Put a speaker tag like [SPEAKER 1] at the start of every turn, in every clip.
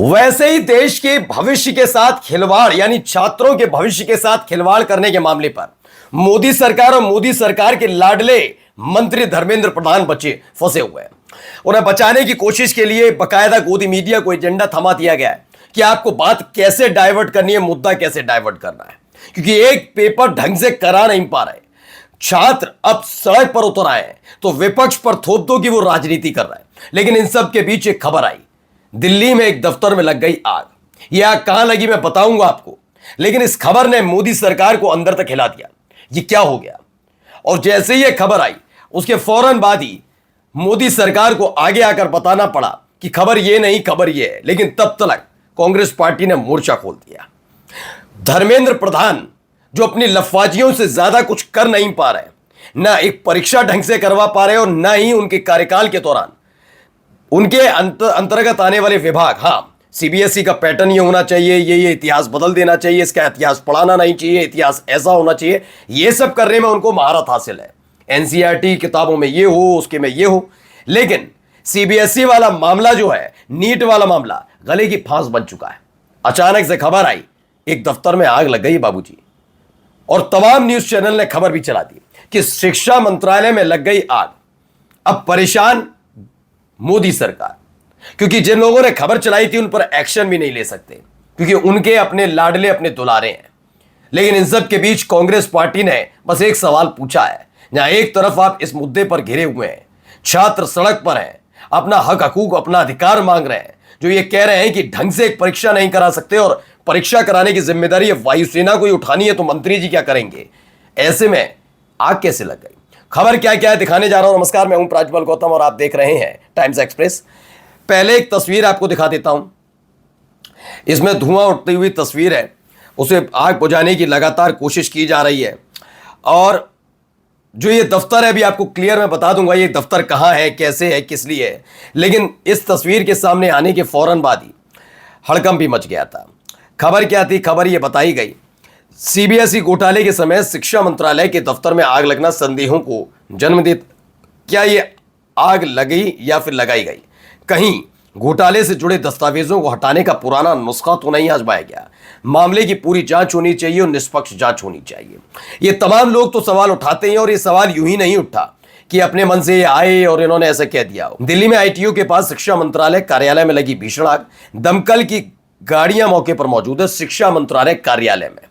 [SPEAKER 1] वैसे ही देश के भविष्य के साथ खिलवाड़ यानी छात्रों के भविष्य के साथ खिलवाड़ करने के मामले पर मोदी सरकार और मोदी सरकार के लाडले मंत्री धर्मेंद्र प्रधान फंसे हुए हैं। उन्हें बचाने की कोशिश के लिए बकायदा गोदी मीडिया को एजेंडा थमा दिया गया है कि आपको बात कैसे डाइवर्ट करनी है, मुद्दा कैसे डाइवर्ट करना है, क्योंकि एक पेपर ढंग से करा नहीं पा रहे छात्र अब सड़क पर उतर आए हैं तो विपक्ष पर थोप दो कि वो राजनीति कर रहा है। लेकिन इन सब के बीच एक खबर आई, दिल्ली में एक दफ्तर में लग गई आग। यह आग कहां लगी मैं बताऊंगा आपको, लेकिन इस खबर ने मोदी सरकार को अंदर तक हिला दिया। ये क्या हो गया? और जैसे ही यह खबर आई उसके फौरन बाद ही मोदी सरकार को आगे आकर बताना पड़ा कि खबर ये नहीं, खबर ये है। लेकिन तब तक कांग्रेस पार्टी ने मोर्चा खोल दिया। धर्मेंद्र प्रधान जो अपनी लफाजियों से ज्यादा कुछ कर नहीं पा रहे, ना एक परीक्षा ढंग से करवा पा रहे और ना ही उनके कार्यकाल के दौरान उनके अंतर्गत आने वाले विभाग, हाँ सीबीएसई का पैटर्न ये होना चाहिए, ये इतिहास बदल देना चाहिए, इसका इतिहास पढ़ाना नहीं चाहिए, इतिहास ऐसा होना चाहिए, ये सब करने में उनको महारत हासिल है। एनसीईआरटी किताबों में ये हो, उसके में ये हो। लेकिन सीबीएसई वाला मामला जो है, नीट वाला मामला गले की फांस बन चुका है। अचानक से खबर आई एक दफ्तर में आग लग गई बाबूजी, और तमाम न्यूज चैनल ने खबर भी चला दी कि शिक्षा मंत्रालय में लग गई आग। अब परेशान मोदी सरकार, क्योंकि जिन लोगों ने खबर चलाई थी उन पर एक्शन भी नहीं ले सकते क्योंकि उनके अपने लाडले अपने दुलारे हैं। लेकिन इन सब के बीच कांग्रेस पार्टी ने बस एक सवाल पूछा है। जहां एक तरफ आप इस मुद्दे पर घिरे हुए हैं, छात्र सड़क पर हैं, अपना हक हकूक अपना अधिकार मांग रहे हैं, जो ये कह रहे हैं कि ढंग से एक परीक्षा नहीं करा सकते और परीक्षा कराने की जिम्मेदारी वायुसेना को ही उठानी है, तो मंत्री जी क्या करेंगे? ऐसे में आग कैसे लग गई? खबर क्या क्या है दिखाने जा रहा हूं। नमस्कार, मैं हूं प्राजमल गौतम और आप देख रहे हैं टाइम्स एक्सप्रेस। पहले एक तस्वीर आपको दिखा देता हूं। इसमें धुआं उठती हुई तस्वीर है, उसे आग बुझाने की लगातार कोशिश की जा रही है। और जो ये दफ्तर है, अभी आपको क्लियर मैं बता दूंगा ये दफ्तर कहां है, कैसे है, किस लिए है। लेकिन इस तस्वीर के सामने आने के फौरन बाद ही हड़कंप भी मच गया था। खबर क्या थी? खबर ये बताई गई, सीबीएसई घोटाले के समय शिक्षा मंत्रालय के दफ्तर में आग लगना संदेहों को जन्म दे। क्या ये आग लगी या फिर लगाई गई? कहीं घोटाले से जुड़े दस्तावेजों को हटाने का पुराना नुस्खा तो नहीं आजमाया गया? मामले की पूरी जांच होनी चाहिए और निष्पक्ष जांच होनी चाहिए। ये तमाम लोग तो सवाल उठाते हैं और ये सवाल यूं ही नहीं उठा कि अपने मन से ये आए और इन्होंने ऐसा कह दिया हो। दिल्ली में आईटीओ के पास शिक्षा मंत्रालय कार्यालय में लगी भीषण आग। दमकल की गाड़ियां मौके पर मौजूद है। शिक्षा मंत्रालय कार्यालय में,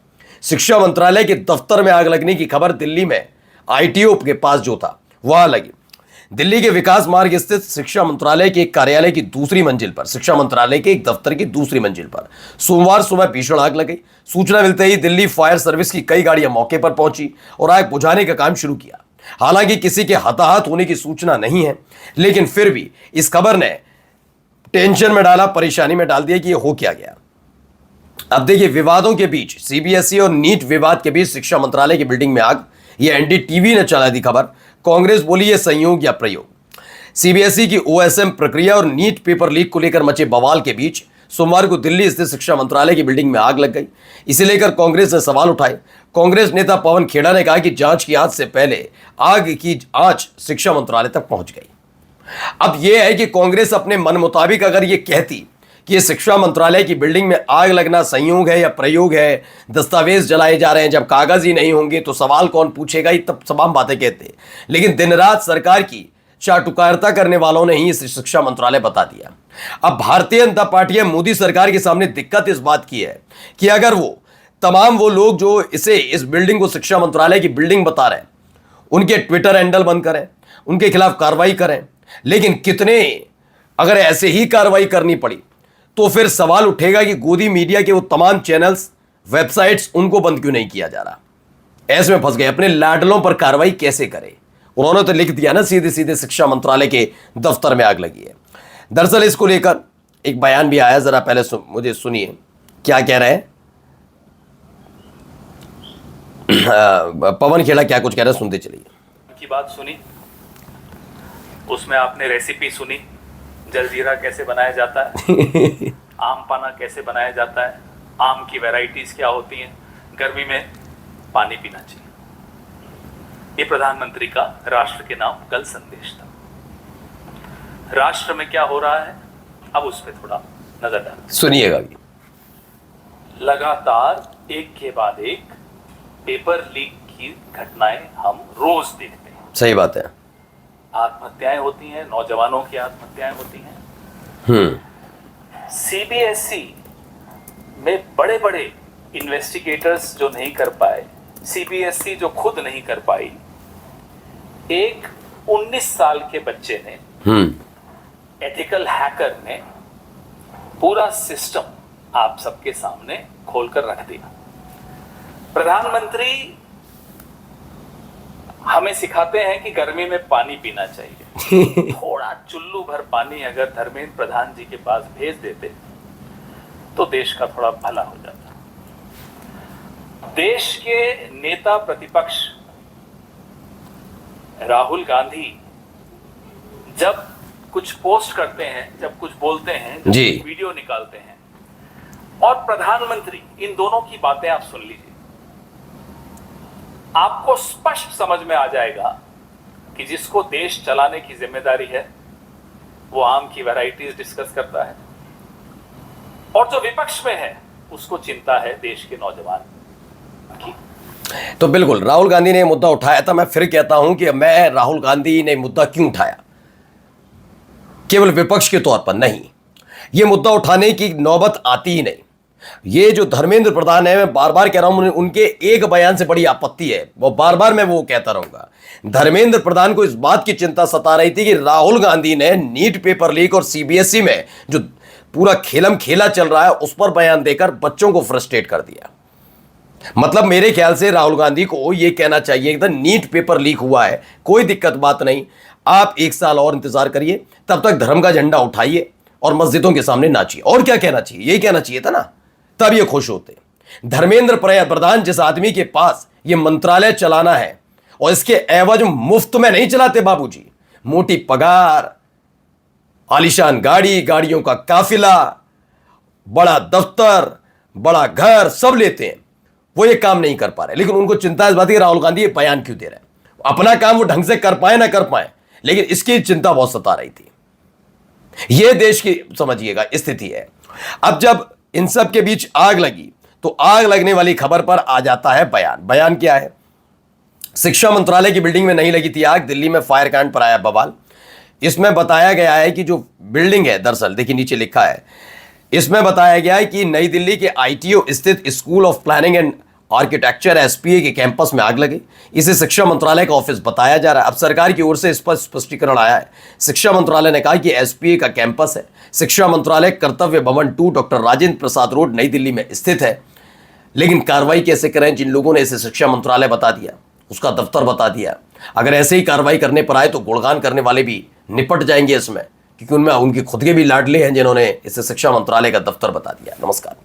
[SPEAKER 1] शिक्षा मंत्रालय के दफ्तर में आग लगने की खबर दिल्ली में आईटीओ के पास जो था वहां लगी। दिल्ली के विकास मार्ग स्थित शिक्षा मंत्रालय के एक कार्यालय की दूसरी मंजिल पर, शिक्षा मंत्रालय के एक दफ्तर की दूसरी मंजिल पर सोमवार सुबह भीषण आग लग गई। सूचना मिलते ही दिल्ली फायर सर्विस की कई गाड़ियां मौके पर पहुंची और आग बुझाने का काम शुरू किया। हालांकि किसी के हताहत होने की सूचना नहीं है, लेकिन फिर भी इस खबर ने टेंशन में डाला, परेशानी में डाल दिया कि यह हो क्या गया। अब देखिए, विवादों के बीच सीबीएसई और नीट विवाद के बीच शिक्षा मंत्रालय की बिल्डिंग में आग, यह एनडीटीवी ने चला दी खबर। कांग्रेस बोली यह संयोग या प्रयोग। सीबीएसई की ओएसएम प्रक्रिया और नीट पेपर लीक को लेकर मचे बवाल के बीच सोमवार को दिल्ली स्थित शिक्षा मंत्रालय की बिल्डिंग में आग लग गई। इसे लेकर कांग्रेस ने सवाल उठाए। कांग्रेस नेता पवन खेड़ा ने कहा कि जांच की आंच से पहले आग की आंच शिक्षा मंत्रालय तक पहुंच गई। अब यह है कि कांग्रेस अपने मन मुताबिक अगर यह कहती कि ये शिक्षा मंत्रालय की बिल्डिंग में आग लगना संयोग है या प्रयोग है, दस्तावेज जलाए जा रहे हैं, जब कागज ही नहीं होंगे तो सवाल कौन पूछेगा, ये तब तमाम बातें कहते। लेकिन दिन रात सरकार की चाटुकारिता करने वालों ने ही इस शिक्षा मंत्रालय बता दिया। अब भारतीय जनता पार्टी मोदी सरकार के सामने दिक्कत इस बात की है कि अगर वो लोग जो इस बिल्डिंग को शिक्षा मंत्रालय की बिल्डिंग बता रहे हैं, उनके ट्विटर हैंडल बंद करें, उनके खिलाफ कार्रवाई करें। लेकिन कितने अगर ऐसे ही कार्रवाई करनी पड़ी तो फिर सवाल उठेगा कि गोदी मीडिया के वो तमाम चैनल्स, वेबसाइट्स, उनको बंद क्यों नहीं किया जा रहा? ऐसे में फंस गए। अपने लाडलों पर कार्रवाई कैसे करें? उन्होंने तो लिख दिया ना सीधे सीधे शिक्षा मंत्रालय के दफ्तर में आग लगी है। दरअसल इसको लेकर एक बयान भी आया, जरा पहले मुझे सुनिए क्या कह रहे हैं पवन खेड़ा, क्या कुछ कह रहे हैं, सुनते चलिए।
[SPEAKER 2] की बात सुनी, उसमें आपने रेसिपी सुनी, जलजीरा कैसे बनाया जाता है, आम पाना कैसे बनाया जाता है, आम की वैरायटीज क्या होती हैं, गर्मी में पानी पीना चाहिए। ये प्रधानमंत्री का राष्ट्र के नाम कल संदेश था। राष्ट्र में क्या हो रहा है अब उस पर थोड़ा नजर डालें।
[SPEAKER 1] सुनिएगा भी।
[SPEAKER 2] लगातार एक के बाद एक पेपर लीक की घटनाएं हम रोज देखते हैं।
[SPEAKER 1] सही बात है।
[SPEAKER 2] आत्महत्याएं होती हैं, नौजवानों की आत्महत्याएं होती हैं। सीबीएसई में बड़े बड़े इन्वेस्टिगेटर्स जो नहीं कर पाए, सीबीएसई जो खुद नहीं कर पाई, एक 19 साल के बच्चे ने, एथिकल हैकर ने पूरा सिस्टम आप सबके सामने खोलकर रख दिया। प्रधानमंत्री हमें सिखाते हैं कि गर्मी में पानी पीना चाहिए। थोड़ा चुल्लू भर पानी अगर धर्मेंद्र प्रधान जी के पास भेज देते तो देश का थोड़ा भला हो जाता। देश के नेता प्रतिपक्ष राहुल गांधी जब कुछ पोस्ट करते हैं, जब कुछ बोलते हैं, जब
[SPEAKER 1] जी।
[SPEAKER 2] कुछ वीडियो निकालते हैं, और प्रधानमंत्री, इन दोनों की बातें आप सुन लीजिए, आपको स्पष्ट समझ में आ जाएगा कि जिसको देश चलाने की जिम्मेदारी है वो आम की वैरायटीज डिस्कस करता है, और जो विपक्ष में है उसको चिंता है देश के नौजवान की।
[SPEAKER 1] तो बिल्कुल राहुल गांधी ने मुद्दा उठाया था। मैं फिर कहता हूं कि मैं राहुल गांधी ने मुद्दा क्यों उठाया, केवल विपक्ष के तौर पर नहीं, यह मुद्दा उठाने की नौबत आती ही नहीं। ये जो धर्मेंद्र प्रधान है, मैं बार बार कह रहा हूं, उनके एक बयान से बड़ी आपत्ति है, वो बार बार मैं वो कहता रहूंगा। धर्मेंद्र प्रधान को इस बात की चिंता सता रही थी कि राहुल गांधी ने नीट पेपर लीक और सीबीएसई में जो पूरा खेलम खेला चल रहा है उस पर बयान देकर बच्चों को फ्रस्ट्रेट कर दिया। मतलब मेरे ख्याल से राहुल गांधी को यह कहना चाहिए कि नीट पेपर लीक हुआ है, कोई दिक्कत बात नहीं, आप 1 साल और इंतजार करिए, तब तक धर्म का झंडा उठाइए और मस्जिदों के सामने नाचिए। और क्या कहना चाहिए, यही कहना चाहिए था ना, तब ये खुश होते। धर्मेंद्र प्रधान जिस आदमी के पास ये मंत्रालय चलाना है और इसके एवज मुफ्त में नहीं चलाते बाबूजी, मोटी पगार, आलीशान गाड़ी, गाड़ियों का काफिला, बड़ा दफ्तर, बड़ा घर सब लेते हैं, वो ये काम नहीं कर पा रहे। लेकिन उनको चिंता इस बात की राहुल गांधी ये बयान क्यों दे रहे हैं। अपना काम वो ढंग से कर पाए ना कर पाए, लेकिन इसकी चिंता बहुत सता रही थी। ये देश की समझिएगा स्थिति है। अब जब इन सब के बीच आग लगी तो आग लगने वाली खबर पर आ जाता है बयान। बयान क्या है, शिक्षा मंत्रालय की बिल्डिंग में नहीं लगी थी आग, दिल्ली में फायर कांड पर आया बवाल। इसमें बताया गया है कि जो बिल्डिंग है, दरअसल देखिए नीचे लिखा है, इसमें बताया गया है कि नई दिल्ली के आईटीओ स्थित school of planning and architecture SPA के कैंपस में आग लगी। इसे शिक्षा मंत्रालय का ऑफिस बताया जा रहा है। अब सरकार की ओर से इस पर स्पष्टीकरण आया है। शिक्षा मंत्रालय ने कहा कि एसपीए का कैंपस है। शिक्षा मंत्रालय कर्तव्य भवन 2 डॉक्टर राजेंद्र प्रसाद रोड नई दिल्ली में स्थित है। लेकिन कार्रवाई कैसे करें, जिन लोगों ने इसे शिक्षा मंत्रालय बता दिया, उसका दफ्तर बता दिया, अगर ऐसे ही कार्रवाई करने पर आए तो गुणगान करने वाले भी निपट जाएंगे इसमें, क्योंकि उनमें उनके खुद के भी लाडले हैं जिन्होंने इसे शिक्षा मंत्रालय का दफ्तर बता दिया। नमस्कार।